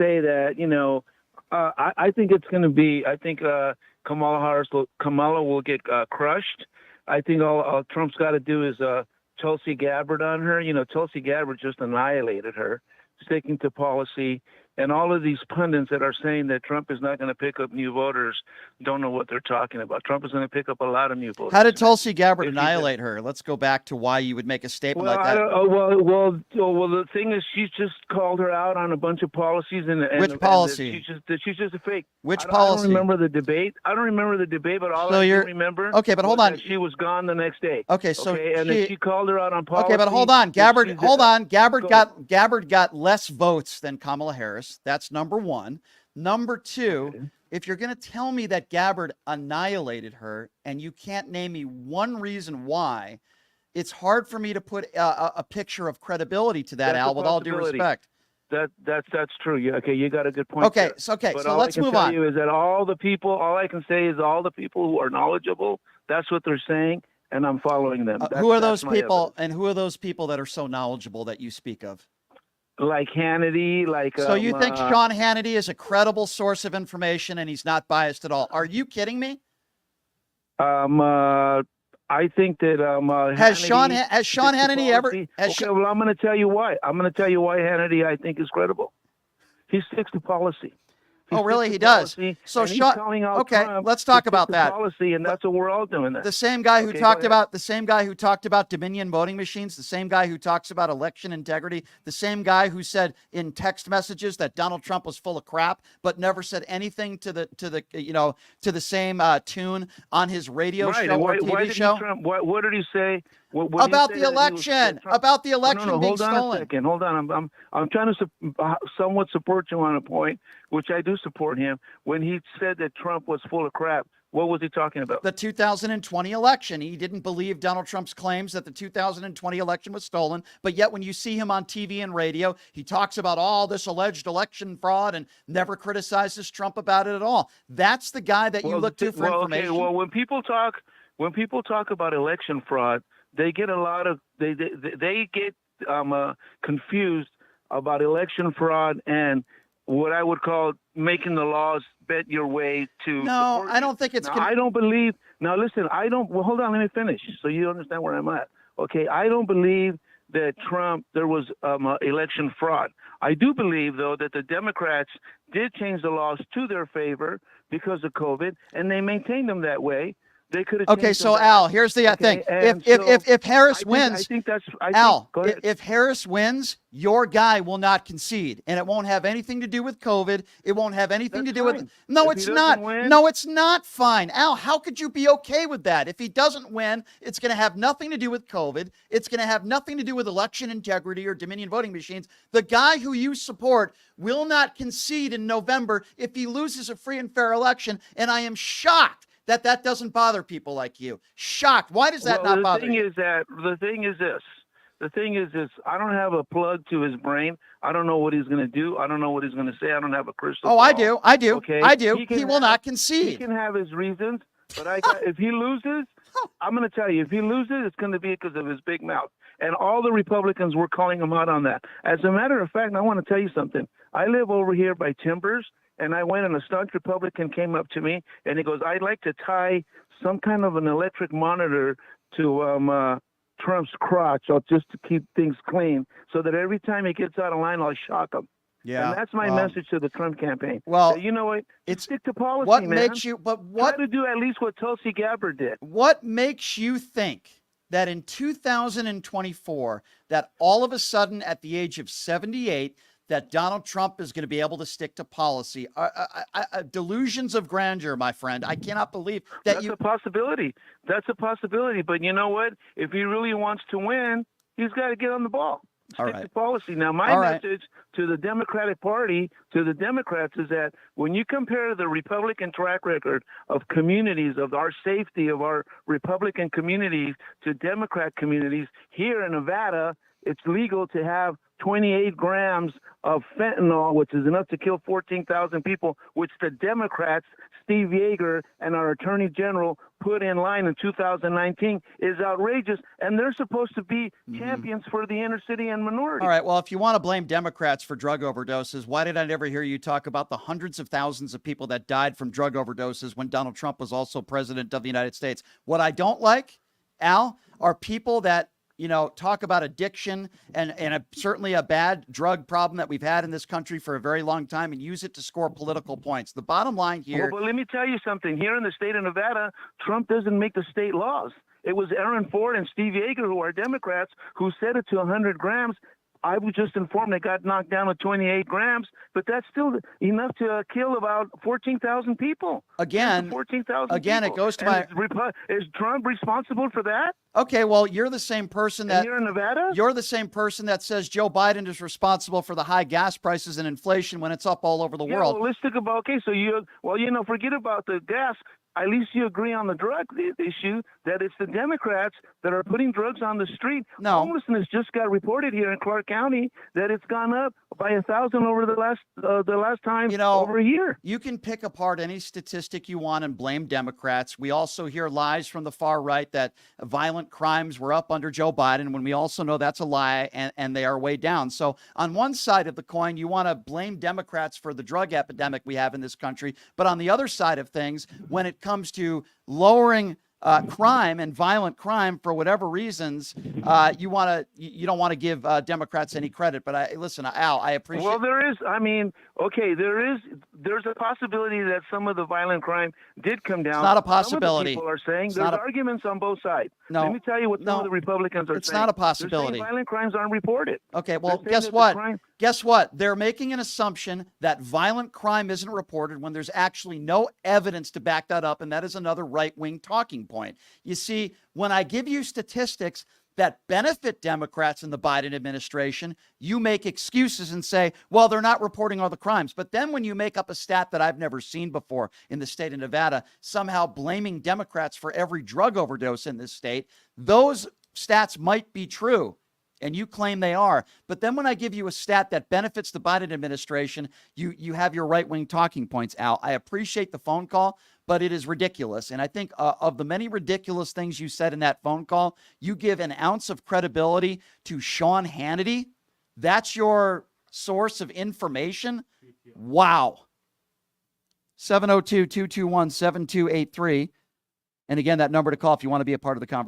say that, I think it's going to be. I think Kamala will get crushed. I think all Trump's got to do is Tulsi Gabbard on her. Tulsi Gabbard just annihilated her, sticking to policy. And all of these pundits that are saying that Trump is not going to pick up new voters don't know what they're talking about. Trump is going to pick up a lot of new voters. How did Tulsi Gabbard annihilate her? Let's go back to why you would make a statement like that. The thing is, she just called her out on a bunch of policies. Which policy? She's just a fake. Which policy? I don't remember the debate. But all I do remember. Okay, but hold on. She was gone the next day. Okay, so then she called her out on policy. Okay, but hold on, Gabbard. Hold on, Gabbard got less votes than Kamala Harris. That's number one. Number two, if you're going to tell me that Gabbard annihilated her and you can't name me one reason why, it's hard for me to put a picture of credibility to that, Al, with all due respect. That's true. You got a good point. Okay, so let's move on. Is that all I can say is all the people who are knowledgeable, that's what they're saying, and I'm following them. Who are those people, and who are those people that are so knowledgeable that you speak of? Like Hannity, So you think Sean Hannity is a credible source of information and he's not biased at all? Are you kidding me? I think that has Sean Hannity ever? Well, I'm going to tell you why. Hannity I think is credible. He sticks to policy. Oh, really? He does. So Sean. Okay, let's talk about that. Policy, and that's what we're all doing. The same guy who talked about Dominion voting machines, the same guy who talks about election integrity, the same guy who said in text messages that Donald Trump was full of crap, but never said anything to the same tune on his radio show or TV show. What did he say? About the election? About the election being stolen? Hold on a second. Hold on. I'm trying to somewhat support you on a point, which I do support him. When he said that Trump was full of crap, what was he talking about? The 2020 election. He didn't believe Donald Trump's claims that the 2020 election was stolen. But yet when you see him on TV and radio, he talks about all this alleged election fraud and never criticizes Trump about it at all. That's the guy that you look to for information. Okay. Well, when people talk about election fraud, they get they get confused about election fraud and what I would call making the laws bet your way to. No, I don't think it's. I don't believe. Now listen, Well, hold on, let me finish so you understand where I'm at. Okay, I don't believe that there was election fraud. I do believe though that the Democrats did change the laws to their favor because of COVID, and they maintained them that way. They could have. Okay, so Al, here's the thing: if Harris wins, if Harris wins, your guy will not concede, and it won't have anything to do with COVID. It won't have anything to do with. No, it's not. No, it's not fine, Al. How could you be okay with that? If he doesn't win, it's going to have nothing to do with COVID. It's going to have nothing to do with election integrity or Dominion voting machines. The guy who you support will not concede in November if he loses a free and fair election, and I am shocked that doesn't bother people like you. Shocked. Why does that not bother you? The thing is this. I don't have a plug to his brain. I don't know what he's going to do. I don't know what he's going to say. I don't have a crystal ball. I do. Okay? I do. He will not concede. He can have his reasons, but if he loses, I'm going to tell you, if he loses, it's going to be because of his big mouth. And all the Republicans were calling him out on that. As a matter of fact, I want to tell you something. I live over here by Timbers. And I went and a staunch Republican came up to me and he goes, I'd like to tie some kind of an electric monitor to Trump's crotch just to keep things clean so that every time he gets out of line, I'll shock him. Yeah. And that's my message to the Trump campaign. Well, you know what? Stick to policy, what man. Makes you, but what, try to do at least what Tulsi Gabbard did. What makes you think that in 2024, that all of a sudden at the age of 78, that Donald Trump is going to be able to stick to policy? Delusions of grandeur, my friend. I cannot believe that That's a possibility. That's a possibility. But you know what? If he really wants to win, he's got to get on the ball. Stick to policy. Now, my message to the Democratic Party, to the Democrats, is that when you compare the Republican track record of communities, of our safety, of our Republican communities to Democrat communities, here in Nevada, it's legal to have 28 grams of fentanyl, which is enough to kill 14,000 people, which the Democrats, Steve Yeager, and our Attorney General put in line in 2019 is outrageous, and they're supposed to be champions for the inner city and minority. All right, well, if you want to blame Democrats for drug overdoses, why did I never hear you talk about the hundreds of thousands of people that died from drug overdoses when Donald Trump was also president of the United States? What I don't like, Al, are people that talk about addiction and certainly a bad drug problem that we've had in this country for a very long time and use it to score political points. The bottom line here. Well, but let me tell you something. Here in the state of Nevada, Trump doesn't make the state laws. It was Aaron Ford and Steve Yeager, who are Democrats, who set it to 100 grams. I was just informed they got knocked down to 28 grams, but that's still enough to kill about 14,000 people. Again, 14,000 again, people. It goes to Is Trump responsible for that? Okay, well, you're the same person that you're in Nevada. You're the same person that says Joe Biden is responsible for the high gas prices and inflation when it's up all over the world. Well, let's think about forget about the gas. At least you agree on the drug issue, that it's the Democrats that are putting drugs on the street. No. Homelessness just got reported here in Clark County that it's gone up by 1,000 over the last time over a year. You can pick apart any statistic you want and blame Democrats. We also hear lies from the far right that violent crimes were up under Joe Biden, when we also know that's a lie, and they are way down. So on one side of the coin, you want to blame Democrats for the drug epidemic we have in this country. But on the other side of things, when it comes to lowering crime and violent crime for whatever reasons, you don't want to give Democrats any credit. But listen, Al, I appreciate. Well, there's a possibility that some of the violent crime did come down. It's not a possibility. Some of the people are saying there's arguments on both sides. No, let me tell you what some of the Republicans are saying. It's not a possibility. They're saying violent crimes aren't reported. Okay, well, guess what? Guess what? They're making an assumption that violent crime isn't reported when there's actually no evidence to back that up, and that is another right-wing talking point. You see, when I give you statistics that benefit Democrats in the Biden administration, you make excuses and say, well, they're not reporting all the crimes. But then when you make up a stat that I've never seen before in the state of Nevada, somehow blaming Democrats for every drug overdose in this state, those stats might be true, and you claim they are. But then when I give you a stat that benefits the Biden administration, you have your right-wing talking points, Al. I appreciate the phone call, but it is ridiculous. And I think of the many ridiculous things you said in that phone call, you give an ounce of credibility to Sean Hannity. That's your source of information? Wow. 702-221-7283. And again, that number to call if you want to be a part of the conversation.